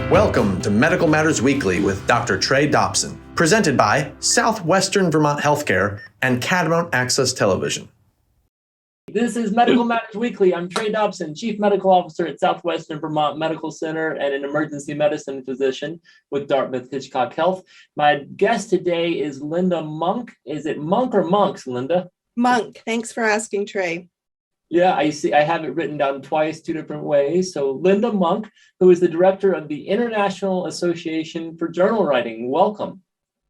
Welcome to Medical Matters Weekly with Dr. Trey Dobson, presented by Southwestern Vermont Healthcare and Catamount Access Television. This is Medical Matters Weekly. I'm Trey Dobson, Chief Medical Officer at Southwestern Vermont Medical Center and an emergency medicine physician with Dartmouth Hitchcock Health. My guest today is Linda Monk. Is it Monk or Monks, Linda? Monk. Thanks for asking, Trey. Yeah, I see. I have it written down twice, two different ways. So Linda Monk, who is the director of the International Association for Journal Writing. Welcome.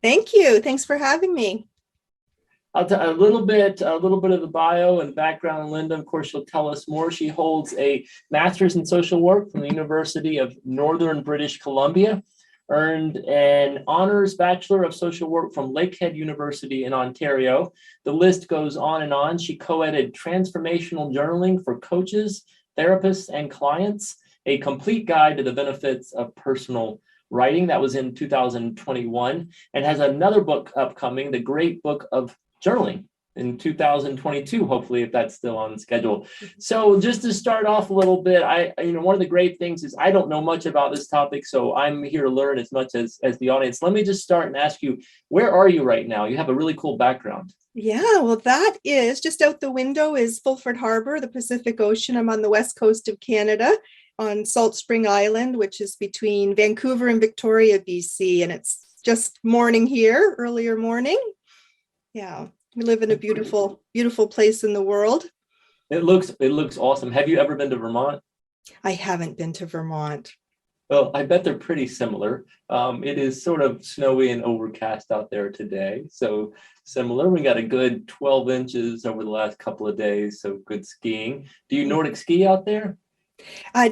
Thank you. Thanks for having me. I'll tell a little bit of the bio and background on Linda. Of course, she'll tell us more. She holds a master's in social work from the University of Northern British Columbia, earned an honors Bachelor of Social Work from Lakehead University in Ontario. The list goes on and on. She co-edited Transformational Journaling for Coaches, Therapists, and Clients, a complete guide to the benefits of personal writing. That was in 2021, and has another book upcoming, The Great Book of Journaling, in 2022, hopefully, if that's still on schedule. So just to start off a little bit, one of the great things is I don't know much about this topic, so I'm here to learn as much as the audience. Let me just start and ask you, where are you right now? You have a really cool background. Yeah, well, that is just out the window is Fulford Harbor, the Pacific Ocean. I'm on the west coast of Canada on Salt Spring Island, which is between Vancouver and Victoria, BC. And it's just morning here, earlier morning. Yeah, we live in a beautiful, beautiful place in the world. It looks awesome. Have you ever been to Vermont? I haven't been to Vermont. Well, I bet they're pretty similar. It is sort of snowy and overcast out there today. So similar. We got a good 12 inches over the last couple of days. So good skiing. Do you Nordic ski out there?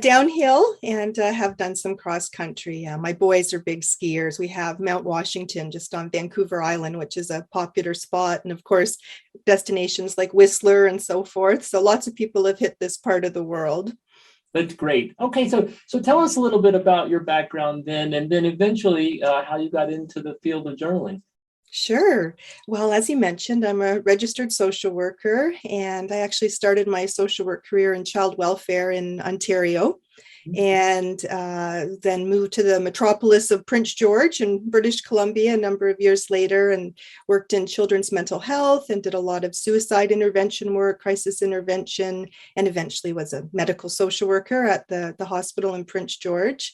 Downhill, and have done some cross country. My boys are big skiers. We have Mount Washington just on Vancouver Island, which is a popular spot. And of course, destinations like Whistler and so forth. So lots of people have hit this part of the world. That's great. Okay, so tell us a little bit about your background then, and then eventually how you got into the field of journaling. Sure. Well, as you mentioned, I'm a registered social worker, and I actually started my social work career in child welfare in Ontario, and then moved to the metropolis of Prince George in British Columbia a number of years later, and worked in children's mental health and did a lot of suicide intervention work, crisis intervention, and eventually was a medical social worker at the hospital in Prince George.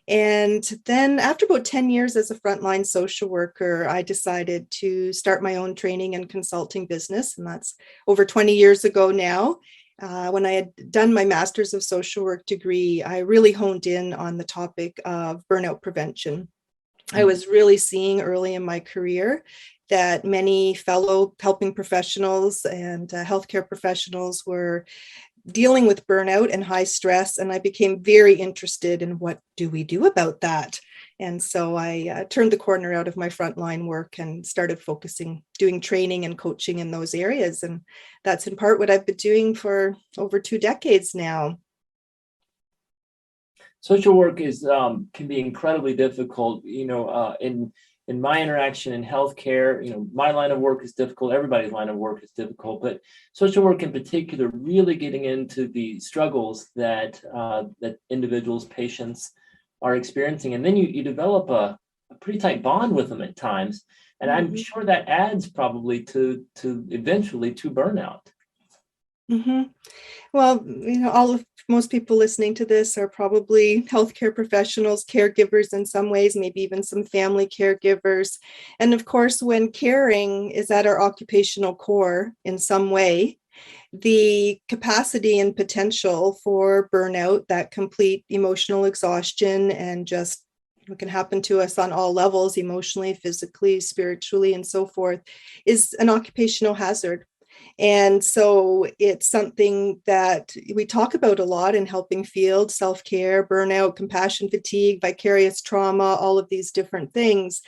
And then after about 10 years as a frontline social worker, I decided to start my own training and consulting business. And that's over 20 years ago now. When I had done my master's of social work degree, I really honed in on the topic of burnout prevention. I was really seeing early in my career that many fellow helping professionals and healthcare professionals were dealing with burnout and high stress, and I became very interested in what do we do about that. And so I turned the corner out of my frontline work and started doing training and coaching in those areas. And that's in part what I've been doing for over 2 decades now. Social work can be incredibly difficult, in my interaction in healthcare. My line of work is difficult. Everybody's line of work is difficult, but social work in particular, really getting into the struggles that individuals, patients are experiencing. And then you develop a pretty tight bond with them at times. And I'm sure that adds probably to eventually to burnout. Mm-hmm. Well, most people listening to this are probably healthcare professionals, caregivers in some ways, maybe even some family caregivers. And of course, when caring is at our occupational core in some way, the capacity and potential for burnout, that complete emotional exhaustion, and just what can happen to us on all levels, emotionally, physically, spiritually, and so forth, is an occupational hazard. And so it's something that we talk about a lot in helping field, self-care, burnout, compassion fatigue, vicarious trauma, all of these different things.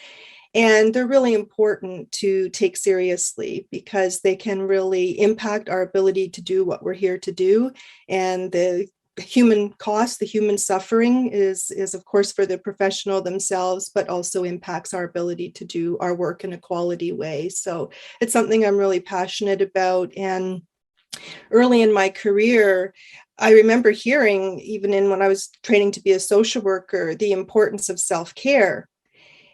And they're really important to take seriously because they can really impact our ability to do what we're here to do. And the human cost, the human suffering is of course for the professional themselves, but also impacts our ability to do our work in a quality way. So it's something I'm really passionate about. And early in my career, I remember hearing, even in when I was training to be a social worker, the importance of self-care.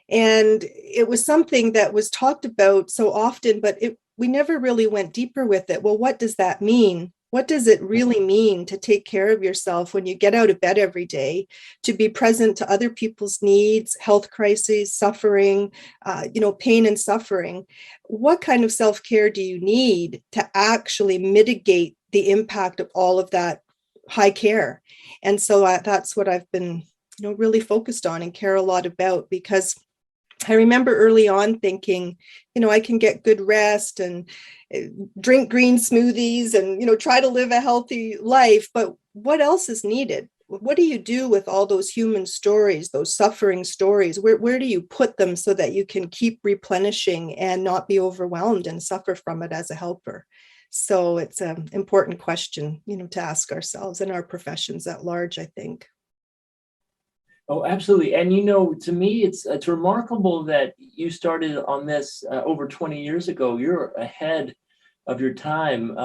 And it was something that was talked about so often, but we never really went deeper with it. Well, what does that mean? What does it really mean to take care of yourself when you get out of bed every day, to be present to other people's needs, health crises, suffering, pain and suffering? What kind of self-care do you need to actually mitigate the impact of all of that high care? And so that's what I've been, really focused on and care a lot about, because I remember early on thinking, I can get good rest and drink green smoothies and, try to live a healthy life. But what else is needed? What do you do with all those human stories, those suffering stories? Where do you put them so that you can keep replenishing and not be overwhelmed and suffer from it as a helper? So it's an important question, to ask ourselves and our professions at large, I think. Oh, absolutely. And, to me, it's remarkable that you started on this over 20 years ago. You're ahead of your time.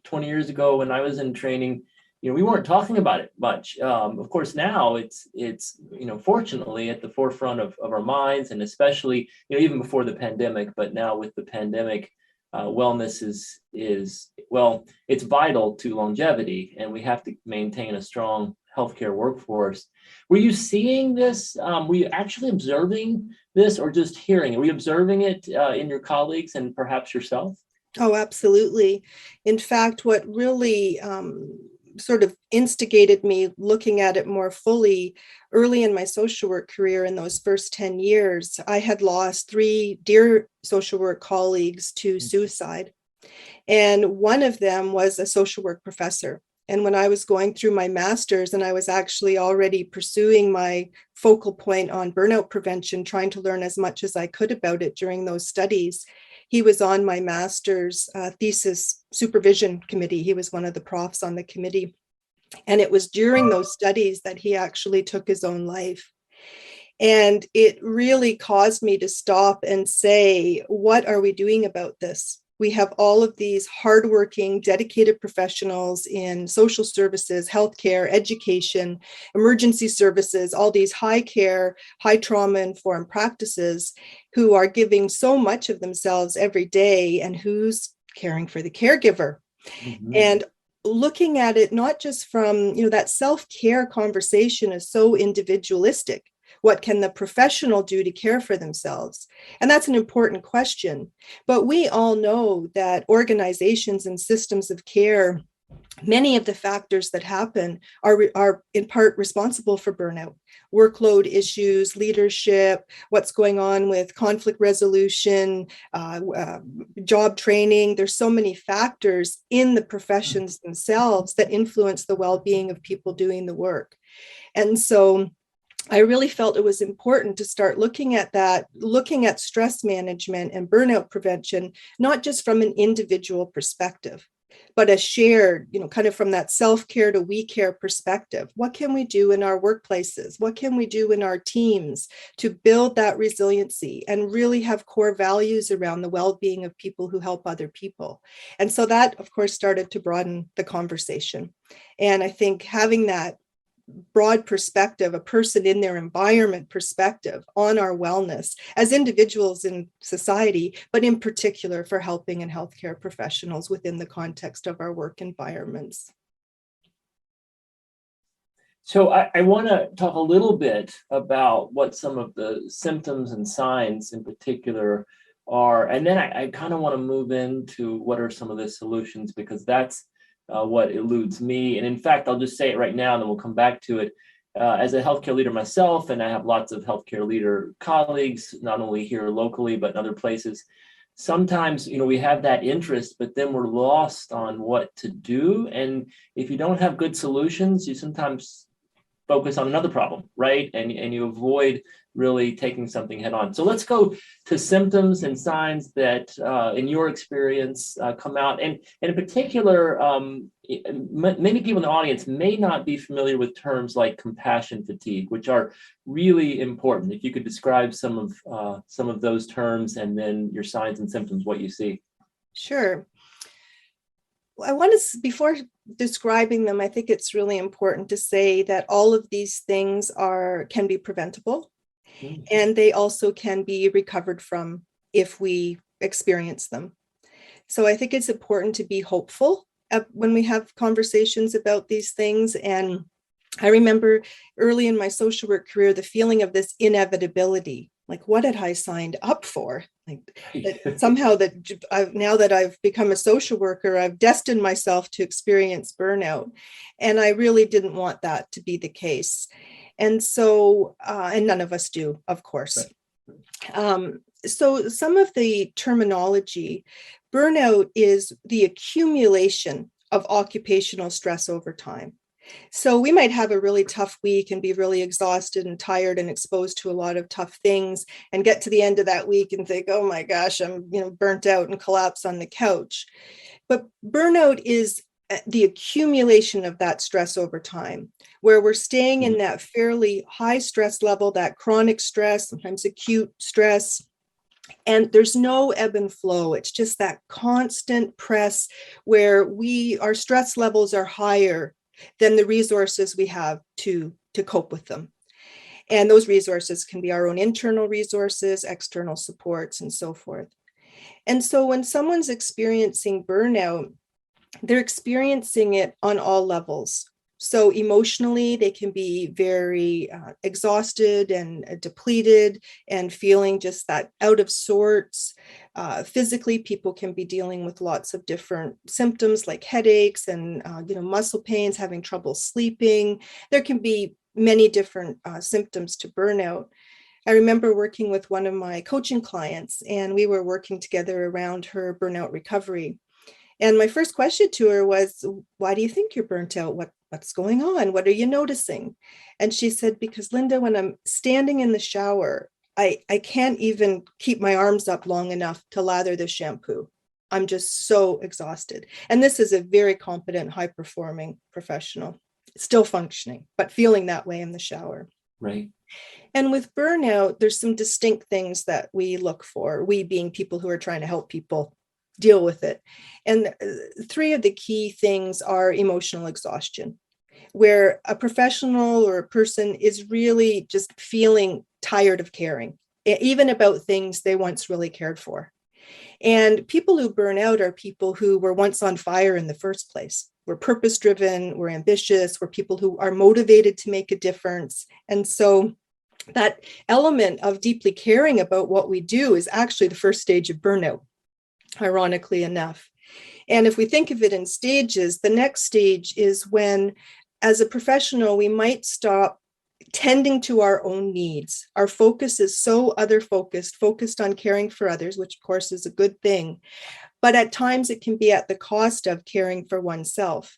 20 years ago, when I was in training, we weren't talking about it much. Of course, now it's fortunately at the forefront of our minds, and especially, even before the pandemic, but now with the pandemic, wellness is well, it's vital to longevity, and we have to maintain a strong healthcare workforce. Were you seeing this? Were you actually observing this, or just hearing it? Were you observing it in your colleagues and perhaps yourself? Oh, absolutely. In fact, what really sort of instigated me looking at it more fully early in my social work career, in those first 10 years, I had lost 3 dear social work colleagues to suicide. And one of them was a social work professor. And when I was going through my master's, and I was actually already pursuing my focal point on burnout prevention, trying to learn as much as I could about it during those studies, he was on my master's thesis supervision committee. He was one of the profs on the committee. And it was during those studies that he actually took his own life. And it really caused me to stop and say, what are we doing about this? We have all of these hardworking, dedicated professionals in social services, healthcare, education, emergency services, all these high care, high trauma informed practices who are giving so much of themselves every day, and who's caring for the caregiver. Mm-hmm. And looking at it, not just from, that self-care conversation is so individualistic. What can the professional do to care for themselves? And that's an important question. But we all know that organizations and systems of care, many of the factors that happen are in part responsible for burnout. Workload issues, leadership, what's going on with conflict resolution, job training. There's so many factors in the professions themselves that influence the well-being of people doing the work. And so I really felt it was important to start looking at that, looking at stress management and burnout prevention, not just from an individual perspective, but a shared, kind of from that self-care to we care perspective. What can we do in our workplaces? What can we do in our teams to build that resiliency and really have core values around the well-being of people who help other people? And so that, of course, started to broaden the conversation. And I think having that broad perspective, a person in their environment perspective on our wellness as individuals in society, but in particular for helping and healthcare professionals within the context of our work environments. So I want to talk a little bit about what some of the symptoms and signs in particular are, and then I kind of want to move into what are some of the solutions, because that's what eludes me. And in fact, I'll just say it right now, and then we'll come back to it. As a healthcare leader myself, and I have lots of healthcare leader colleagues, not only here locally, but in other places, sometimes, we have that interest, but then we're lost on what to do. And if you don't have good solutions, you sometimes focus on another problem, right? And you avoid really taking something head on. So let's go to symptoms and signs that, in your experience, come out. And in particular, many people in the audience may not be familiar with terms like compassion fatigue, which are really important. If you could describe some of those terms, and then your signs and symptoms, what you see. Sure. I want to, before describing them, I think it's really important to say that all of these things can be preventable, and they also can be recovered from if we experience them. So I think it's important to be hopeful when we have conversations about these things. And I remember early in my social work career, the feeling of this inevitability, like what had I signed up for? Like that somehow now that I've become a social worker, I've destined myself to experience burnout. And I really didn't want that to be the case. And so, and none of us do, of course. So some of the terminology, burnout is the accumulation of occupational stress over time. So we might have a really tough week and be really exhausted and tired and exposed to a lot of tough things, and get to the end of that week and think, oh my gosh, I'm burnt out, and collapse on the couch. But burnout is the accumulation of that stress over time, where we're staying in that fairly high stress level, that chronic stress, sometimes acute stress, and there's no ebb and flow. It's just that constant press where our stress levels are higher than the resources we have to cope with them. And those resources can be our own internal resources, external supports, and so forth. And so when someone's experiencing burnout, they're experiencing it on all levels. So emotionally, they can be very exhausted and depleted and feeling just that out of sorts. Physically, people can be dealing with lots of different symptoms like headaches and muscle pains, having trouble sleeping. There can be many different symptoms to burnout. I remember working with one of my coaching clients, and we were working together around her burnout recovery. And my first question to her was, why do you think you're burnt out? What's going on? What are you noticing? And she said, because Linda, when I'm standing in the shower, I can't even keep my arms up long enough to lather the shampoo. I'm just so exhausted. And this is a very competent, high-performing professional, still functioning, but feeling that way in the shower. Right. And with burnout, there's some distinct things that we look for, we being people who are trying to help people deal with it. And three of the key things are emotional exhaustion, where a professional or a person is really just feeling tired of caring, even about things they once really cared for. And people who burn out are people who were once on fire in the first place. We're purpose-driven, we're ambitious, we're people who are motivated to make a difference. And so that element of deeply caring about what we do is actually the first stage of burnout, ironically enough. And if we think of it in stages, the next stage is when, as a professional, we might stop tending to our own needs. Our focus is so focused on caring for others, which of course is a good thing. But at times it can be at the cost of caring for oneself.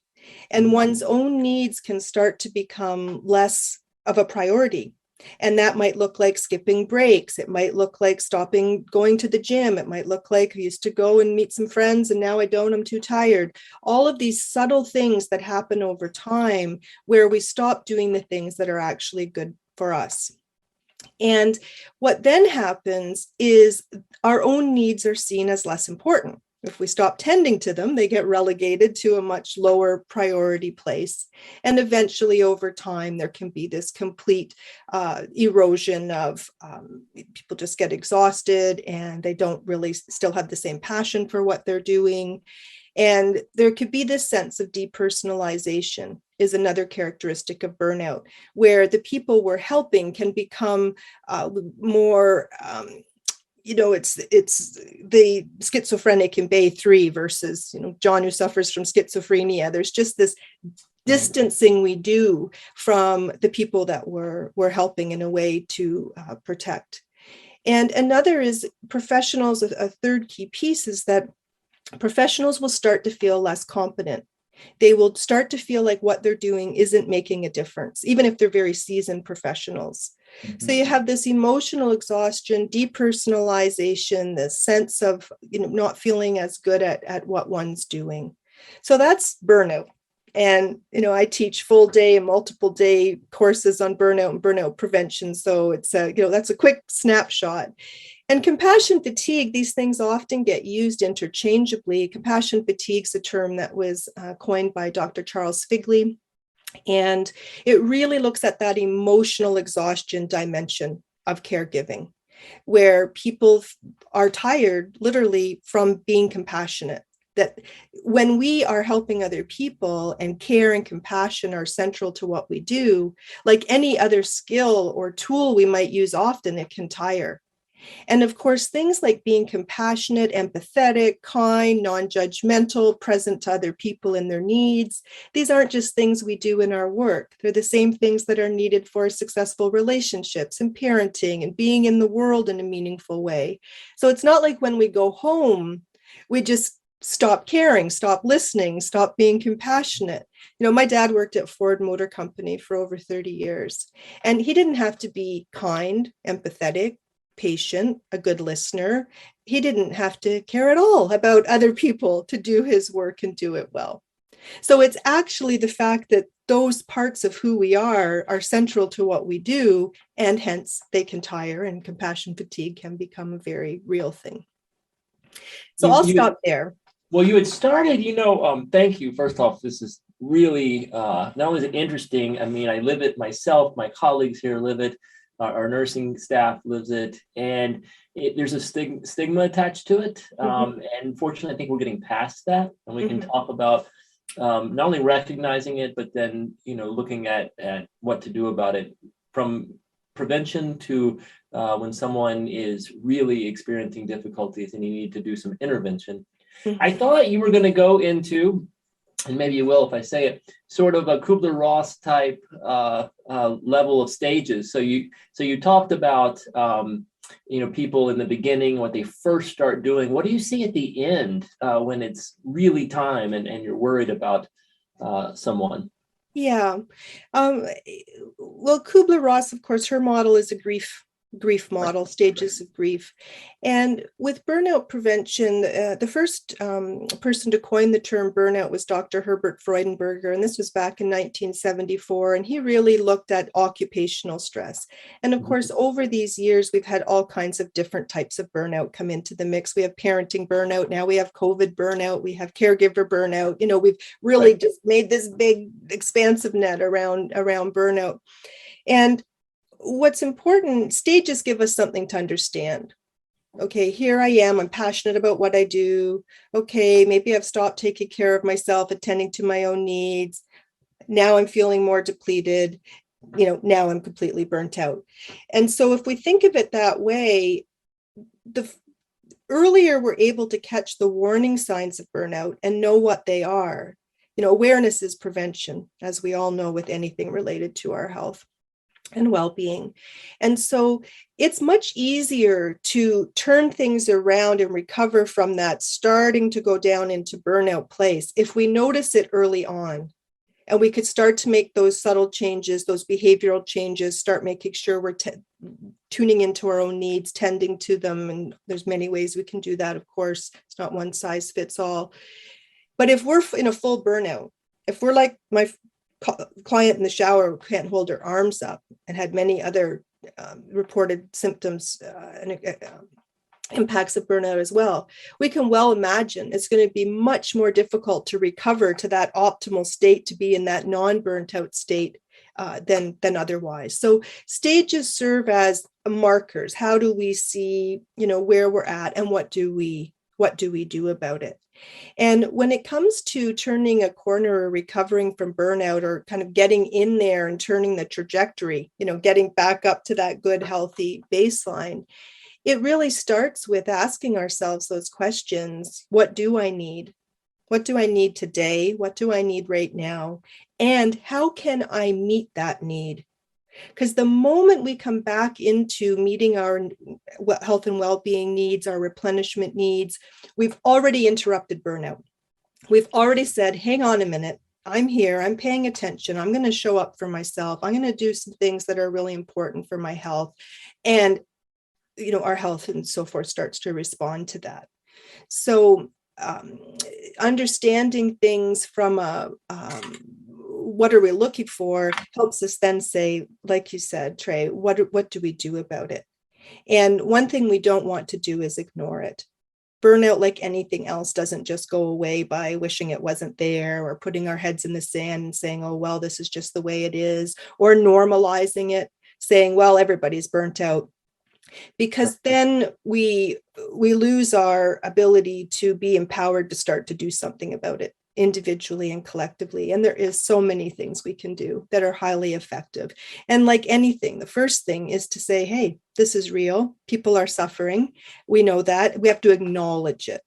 And one's own needs can start to become less of a priority. And that might look like skipping breaks. It might look like stopping going to the gym. It might look like I used to go and meet some friends and now I don't, I'm too tired. All of these subtle things that happen over time where we stop doing the things that are actually good for us. And what then happens is our own needs are seen as less important. If we stop tending to them, they get relegated to a much lower priority place. And eventually, over time, there can be this complete erosion of people just get exhausted and they don't really still have the same passion for what they're doing. And there could be this sense of depersonalization is another characteristic of burnout, where the people we're helping can become more it's the schizophrenic in Bay 3 versus, John who suffers from schizophrenia. There's just this distancing we do from the people that we're helping in a way to protect. And another is professionals. A third key piece is that professionals will start to feel less competent. They will start to feel like what they're doing isn't making a difference, even if they're very seasoned professionals. Mm-hmm. So you have this emotional exhaustion, depersonalization, this sense of not feeling as good at what one's doing. So that's burnout. And I teach full day and multiple day courses on burnout and burnout prevention. So it's that's a quick snapshot. And compassion fatigue, these things often get used interchangeably. Compassion fatigue is a term that was coined by Dr. Charles Figley, and it really looks at that emotional exhaustion dimension of caregiving, where people are tired literally from being compassionate. That when we are helping other people and care and compassion are central to what we do, like any other skill or tool we might use often, it can tire. And of course, things like being compassionate, empathetic, kind, non-judgmental, present to other people and their needs, these aren't just things we do in our work. They're the same things that are needed for successful relationships and parenting and being in the world in a meaningful way. So it's not like when we go home, we just stop caring, stop listening, stop being compassionate. My dad worked at Ford Motor Company for over 30 years, and he didn't have to be kind, empathetic, patient, a good listener. He didn't have to care at all about other people to do his work and do it well. So it's actually the fact that those parts of who we are central to what we do, and hence they can tire, and compassion fatigue can become a very real thing. So I'll stop there. Well, you had started, thank you. First off, this is really, not only is it interesting, I mean, I live it myself, my colleagues here live it, our nursing staff lives it, and there's a stigma attached to it. And fortunately, I think we're getting past that, and we can talk about not only recognizing it, but then, looking at what to do about it, from prevention to when someone is really experiencing difficulties and you need to do some intervention. I thought you were going to go into, and maybe you will if I say it, sort of a Kubler-Ross type level of stages. So you talked about people in the beginning, what they first start doing. What do you see at the end when it's really time and you're worried about someone? Yeah. Well, Kubler-Ross, of course, her model is a grief model, stages of grief. And with burnout prevention, the first person to coin the term burnout was Dr. Herbert Freudenberger, and this was back in 1974. And he really looked at occupational stress. And of course, over these years, we've had all kinds of different types of burnout come into the mix. We have parenting burnout, now we have COVID burnout, we have caregiver burnout. We've really just made this big, expansive net around burnout. And what's important, stages give us something to understand. Okay, here I am, I'm passionate about what I do. Okay, maybe I've stopped taking care of myself, attending to my own needs. Now I'm feeling more depleted. Now I'm completely burnt out. And so if we think of it that way, the earlier we're able to catch the warning signs of burnout and know what they are. Awareness is prevention, as we all know, with anything related to our health and well-being. And so it's much easier to turn things around and recover from that starting to go down into burnout place if we notice it early on. And we could start to make those subtle changes, those behavioral changes, start making sure we're tuning into our own needs, tending to them. And there's many ways we can do that, of course. It's not one size fits all. But if we're in a full burnout, if we're like my client in the shower who can't hold her arms up and had many other reported symptoms and impacts of burnout as well, we can well imagine it's going to be much more difficult to recover to that optimal state, to be in that non-burnt out state than otherwise. So stages serve as markers. How do we see, where we're at, and what do we do about it? And when it comes to turning a corner or recovering from burnout, or kind of getting in there and turning the trajectory, getting back up to that good, healthy baseline, it really starts with asking ourselves those questions. What do I need? What do I need today? What do I need right now? And how can I meet that need? Because the moment we come back into meeting our health and well-being needs, our replenishment needs, we've already interrupted burnout. We've already said, hang on a minute, I'm here, I'm paying attention, I'm going to show up for myself, I'm going to do some things that are really important for my health. And, our health and so forth starts to respond to that. So understanding things from what are we looking for helps us then say, like you said, Trey, what do we do about it? And one thing we don't want to do is ignore it. Burnout, like anything else, doesn't just go away by wishing it wasn't there or putting our heads in the sand and saying, oh, well, this is just the way it is, or normalizing it, saying, well, everybody's burnt out. Because then we lose our ability to be empowered to start to do something about it individually and collectively. And there is so many things we can do that are highly effective. And like anything, the first thing is to say, hey, this is real. People are suffering. We know that. We have to acknowledge it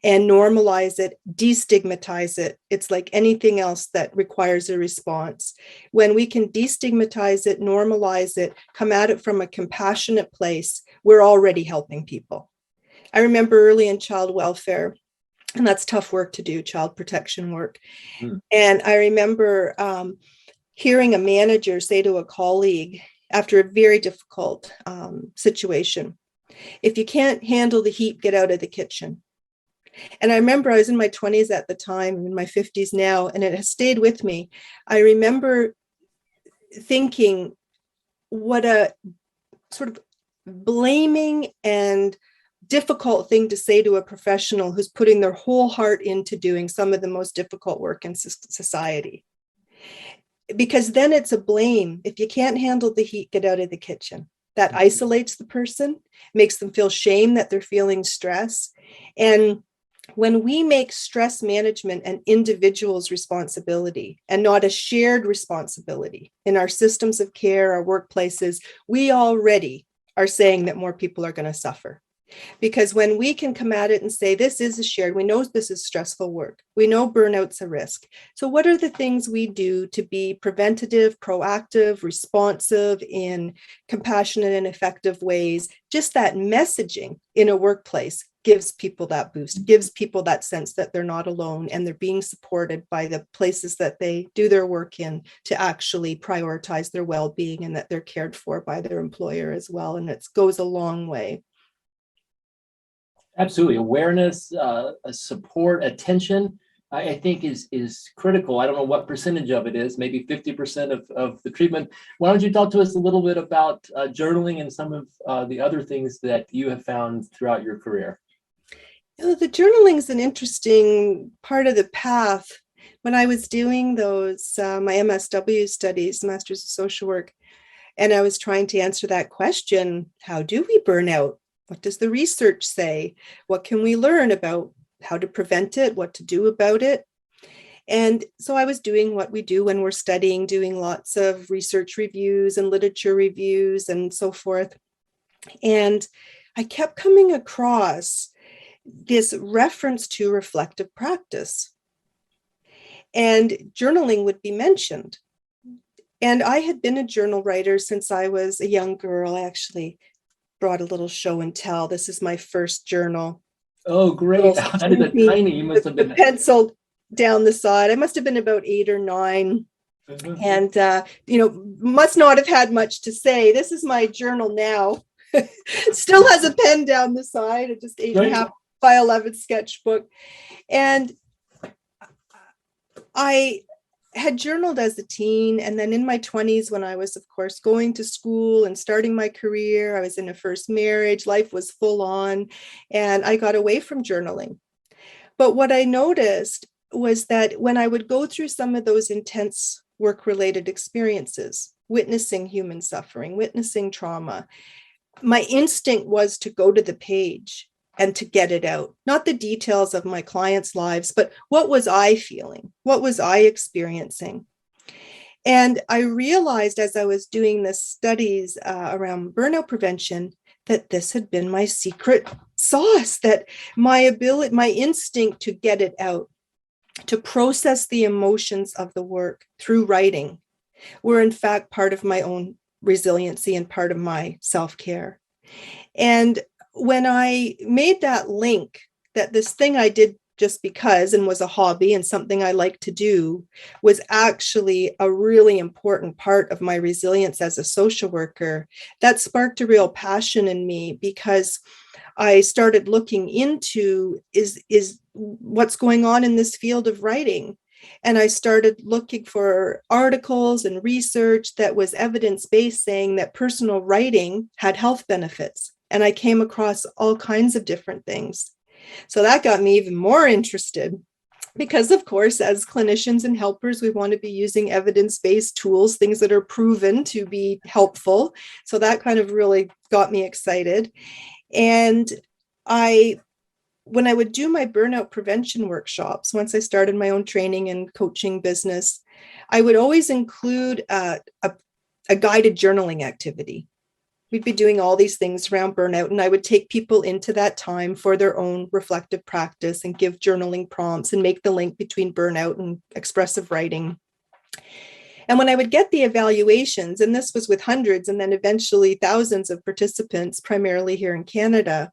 and normalize it, destigmatize it. It's like anything else that requires a response. When we can destigmatize it, normalize it, come at it from a compassionate place, we're already helping people. I remember early in child welfare, and that's tough work to do, child protection work. And I remember hearing a manager say to a colleague after a very difficult situation, if you can't handle the heat, get out of the kitchen. And I remember I was in my 20s at the time, I'm in my 50s now, and it has stayed with me. I remember thinking what a sort of blaming and difficult thing to say to a professional who's putting their whole heart into doing some of the most difficult work in society. Because then it's a blame. If you can't handle the heat, get out of the kitchen. That isolates the person, makes them feel shame that they're feeling stress. And when we make stress management an individual's responsibility and not a shared responsibility in our systems of care, our workplaces, we already are saying that more people are going to suffer. Because when we can come at it and say, this is a shared, we know this is stressful work. We know burnout's a risk. So what are the things we do to be preventative, proactive, responsive in compassionate and effective ways? Just that messaging in a workplace gives people that boost, gives people that sense that they're not alone and they're being supported by the places that they do their work in to actually prioritize their well-being and that they're cared for by their employer as well. And it goes a long way. Absolutely. Awareness, support, attention, I think is critical. I don't know what percentage of it is, maybe 50% of the treatment. Why don't you talk to us a little bit about journaling and some of the other things that you have found throughout your career? You know, the journaling is an interesting part of the path. When I was doing those, my MSW studies, Masters of Social Work, and I was trying to answer that question, how do we burn out? What does the research say? What can we learn about how to prevent it, what to do about it? And so I was doing what we do when we're studying, doing lots of research reviews and literature reviews and so forth. And I kept coming across this reference to reflective practice. And journaling would be mentioned. And I had been a journal writer since I was a young girl. I actually brought a little show and tell. This is my first journal. Oh, great. That is a tiny, you must have been. Penciled down the side. I must have been about 8 or 9. And, must not have had much to say. This is my journal now. Still has a pen down the side. It just 8.5 by 11 sketchbook. And I had journaled as a teen, and then in my 20s, when I was, of course, going to school and starting my career, I was in a first marriage, life was full on, and I got away from journaling. But what I noticed was that when I would go through some of those intense work-related experiences, witnessing human suffering, witnessing trauma, my instinct was to go to the page and to get it out, not the details of my clients' lives, but what was I feeling? What was I experiencing? And I realized as I was doing the studies around burnout prevention, that this had been my secret sauce, that my instinct to get it out, to process the emotions of the work through writing, were in fact part of my own resiliency and part of my self-care. And when I made that link, that this thing I did just because and was a hobby and something I like to do was actually a really important part of my resilience as a social worker, that sparked a real passion in me, because I started looking into is what's going on in this field of writing. And I started looking for articles and research that was evidence-based, saying that personal writing had health benefits. And I came across all kinds of different things. So that got me even more interested, because of course, as clinicians and helpers, we want to be using evidence-based tools, things that are proven to be helpful. So that kind of really got me excited. And when I would do my burnout prevention workshops, once I started my own training and coaching business, I would always include a guided journaling activity. We'd be doing all these things around burnout, and I would take people into that time for their own reflective practice and give journaling prompts and make the link between burnout and expressive writing. And when I would get the evaluations, and this was with hundreds and then eventually thousands of participants, primarily here in Canada,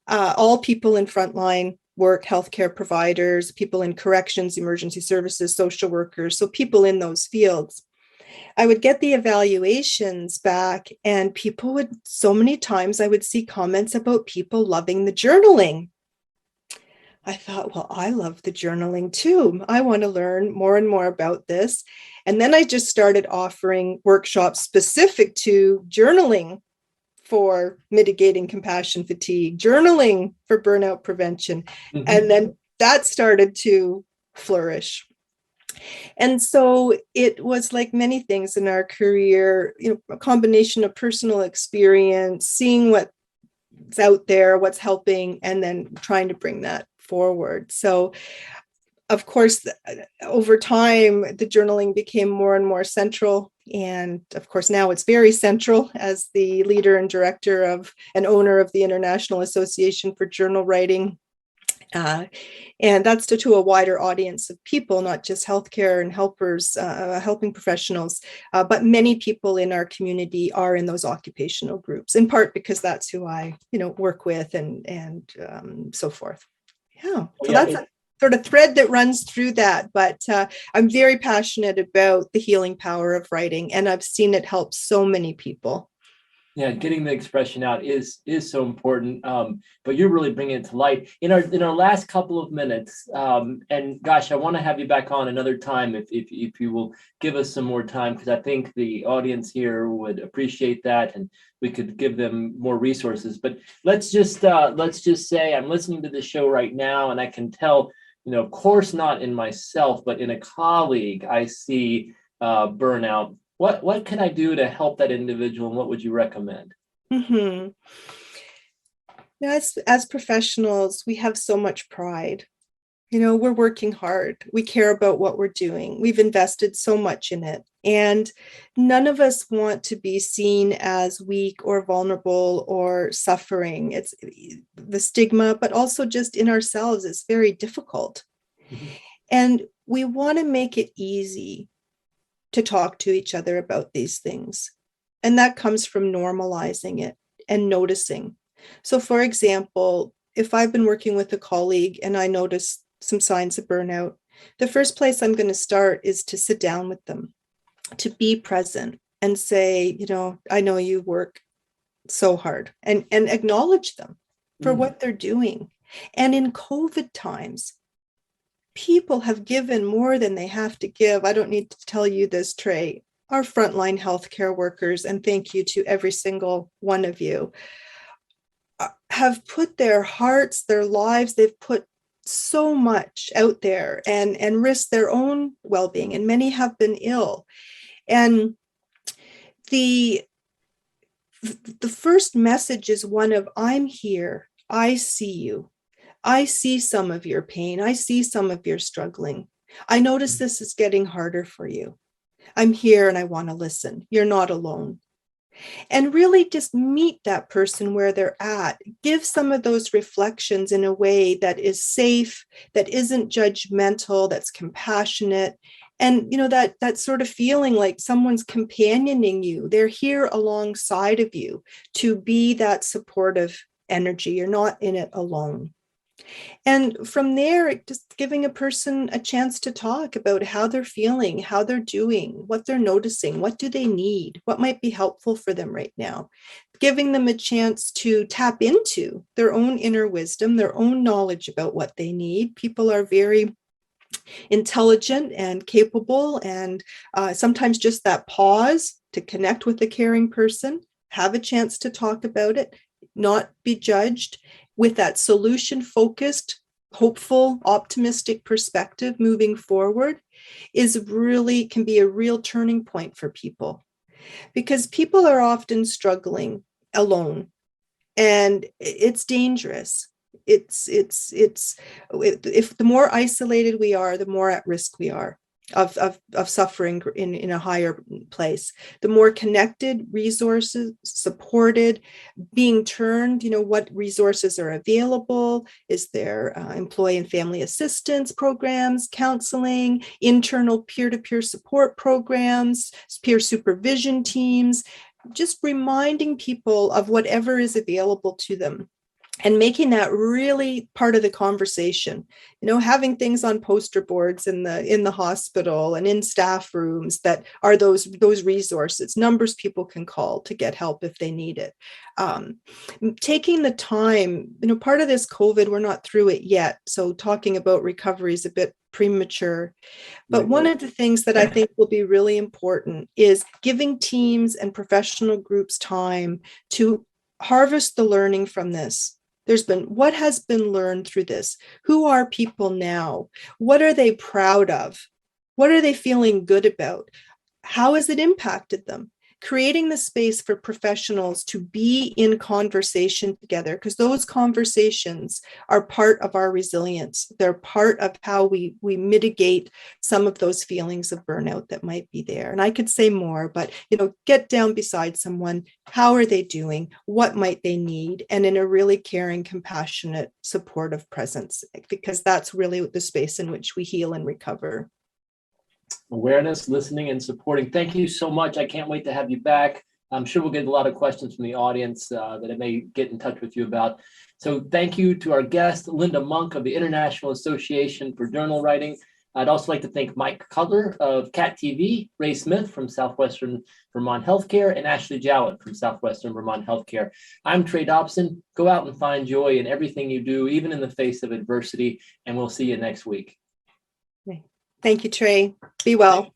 all people in frontline work, healthcare providers, people in corrections, emergency services, social workers, so people in those fields. I would get the evaluations back, and people would, so many times I would see comments about people loving the journaling. I thought, well, I love the journaling too. I want to learn more and more about this. And then I just started offering workshops specific to journaling for mitigating compassion fatigue, journaling for burnout prevention. Mm-hmm. And then that started to flourish. And so it was like many things in our career, a combination of personal experience, seeing what's out there, what's helping, and then trying to bring that forward. So of course, over time, the journaling became more and more central. And of course, now it's very central as the leader and director of and owner of the International Association for Journal Writing. And that's to a wider audience of people, not just healthcare and helpers, helping professionals, but many people in our community are in those occupational groups, in part because that's who I, work with and so forth. Yeah, so that's a sort of thread that runs through that. But I'm very passionate about the healing power of writing, and I've seen it help so many people. Yeah, getting the expression out is so important. But you're really bringing it to light in our last couple of minutes. And gosh, I want to have you back on another time if you will give us some more time, because I think the audience here would appreciate that, and we could give them more resources. But let's just say I'm listening to the show right now, and I can tell, of course, not in myself, but in a colleague, I see burnout. What can I do to help that individual, and what would you recommend? Mm-hmm. Now, as professionals, we have so much pride. We're working hard. We care about what we're doing. We've invested so much in it. And none of us want to be seen as weak or vulnerable or suffering. It's the stigma, but also just in ourselves, it's very difficult. Mm-hmm. And we want to make it easy to talk to each other about these things. And that comes from normalizing it and noticing. So for example, if I've been working with a colleague and I notice some signs of burnout, the first place I'm going to start is to sit down with them, to be present and say, I know you work so hard, and acknowledge them for what they're doing. And in COVID times, people have given more than they have to give. I don't need to tell you this, Trey. Our frontline healthcare workers, and thank you to every single one of you, have put their hearts, their lives, they've put so much out there and risked their own well-being, and many have been ill. And the first message is one of, I'm here, I see you. I see some of your pain. I see some of your struggling. I notice this is getting harder for you. I'm here and I want to listen. You're not alone. And really just meet that person where they're at. Give some of those reflections in a way that is safe, that isn't judgmental, that's compassionate. And, that sort of feeling like someone's companioning you. They're here alongside of you to be that supportive energy. You're not in it alone. And from there, just giving a person a chance to talk about how they're feeling, how they're doing, what they're noticing, what do they need, what might be helpful for them right now. Giving them a chance to tap into their own inner wisdom, their own knowledge about what they need. People are very intelligent and capable, and sometimes just that pause to connect with a caring person, have a chance to talk about it, not be judged, with that solution focused, hopeful, optimistic perspective moving forward can be a real turning point for people, because people are often struggling alone, and it's dangerous. If the more isolated we are, the more at risk we are of suffering in a higher place. The more connected, resources, supported, being turned, what resources are available? Is there employee and family assistance programs, counseling, internal peer-to-peer support programs, peer supervision teams, just reminding people of whatever is available to them, and making that really part of the conversation. Having things on poster boards in the hospital and in staff rooms that are those resources, numbers people can call to get help if they need it. Taking the time, part of this COVID, we're not through it yet, so talking about recovery is a bit premature. But one of the things that I think will be really important is giving teams and professional groups time to harvest the learning from this. What has been learned through this? Who are people now? What are they proud of? What are they feeling good about? How has it impacted them? Creating the space for professionals to be in conversation together, because those conversations are part of our resilience. They're part of how we mitigate some of those feelings of burnout that might be there. And I could say more, but get down beside someone. How are they doing? What might they need? And in a really caring, compassionate, supportive presence, because that's really the space in which we heal and recover. Awareness, listening, and supporting. Thank you so much. I can't wait to have you back. I'm sure we'll get a lot of questions from the audience that I may get in touch with you about. So thank you to our guest, Linda Monk of the International Association for Journal Writing. I'd also like to thank Mike Cutler of CAT TV, Ray Smith from Southwestern Vermont Healthcare, and Ashley Jowett from Southwestern Vermont Healthcare. I'm Trey Dobson. Go out and find joy in everything you do, even in the face of adversity, and we'll see you next week. Thank you, Trey. Be well.